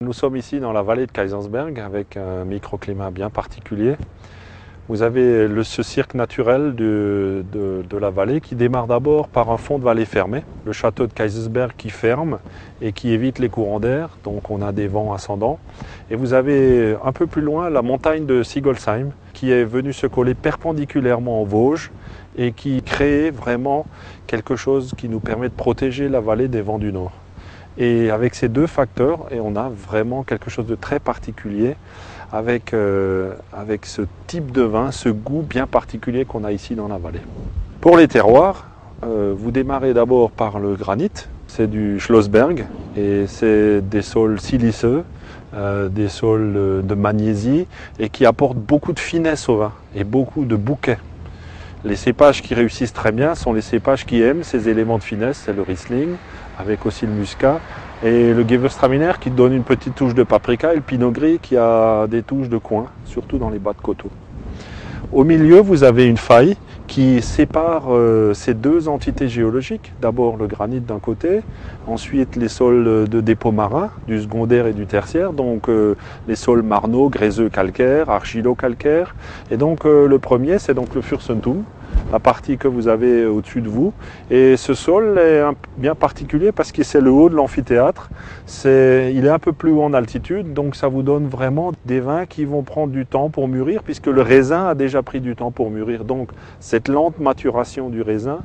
Nous sommes ici dans la vallée de Kaysersberg avec un microclimat bien particulier. Vous avez ce cirque naturel de la vallée qui démarre d'abord par un fond de vallée fermé, le château de Kaysersberg qui ferme et qui évite les courants d'air, donc on a des vents ascendants. Et vous avez un peu plus loin la montagne de Sigolsheim qui est venue se coller perpendiculairement aux Vosges et qui crée vraiment quelque chose qui nous permet de protéger la vallée des vents du nord. Et avec ces deux facteurs, on a vraiment quelque chose de très particulier avec ce type de vin, ce goût bien particulier qu'on a ici dans la vallée. Pour les terroirs, vous démarrez d'abord par le granit, c'est du Schlossberg et c'est des sols siliceux, des sols de magnésie et qui apportent beaucoup de finesse au vin et beaucoup de bouquet. Les cépages qui réussissent très bien sont les cépages qui aiment ces éléments de finesse, c'est le Riesling, avec aussi le Muscat, et le Gewürztraminer qui donne une petite touche de paprika, et le Pinot Gris qui a des touches de coin, surtout dans les bas de coteaux. Au milieu, vous avez une faille qui sépare ces deux entités géologiques. D'abord le granit d'un côté, ensuite les sols de dépôt marin, du secondaire et du tertiaire, donc les sols marnaux, gréseux calcaires, argilo-calcaires. Et donc le premier, c'est donc le Fürstentum, la partie que vous avez au-dessus de vous. Et ce sol est bien particulier parce que c'est le haut de l'amphithéâtre. Il est un peu plus haut en altitude, donc ça vous donne vraiment des vins qui vont prendre du temps pour mûrir, puisque le raisin a déjà pris du temps pour mûrir. Donc cette lente maturation du raisin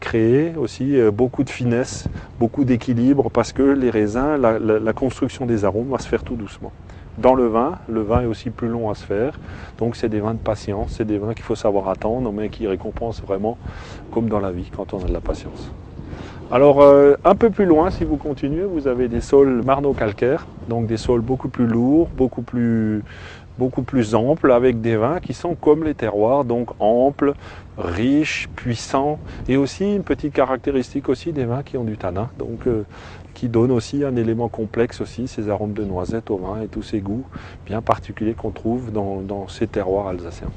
crée aussi beaucoup de finesse, beaucoup d'équilibre, parce que les raisins, la construction des arômes va se faire tout doucement. Dans le vin est aussi plus long à se faire, donc c'est des vins de patience, c'est des vins qu'il faut savoir attendre, mais qui récompensent vraiment, comme dans la vie, quand on a de la patience. Alors un peu plus loin, si vous continuez, vous avez des sols marno-calcaires, donc des sols beaucoup plus lourds, beaucoup plus amples, avec des vins qui sont comme les terroirs, donc amples, riches, puissants, et aussi une petite caractéristique aussi des vins qui ont du tanin, donc qui donne aussi un élément complexe aussi, ces arômes de noisette au vin et tous ces goûts bien particuliers qu'on trouve dans ces terroirs alsaciens.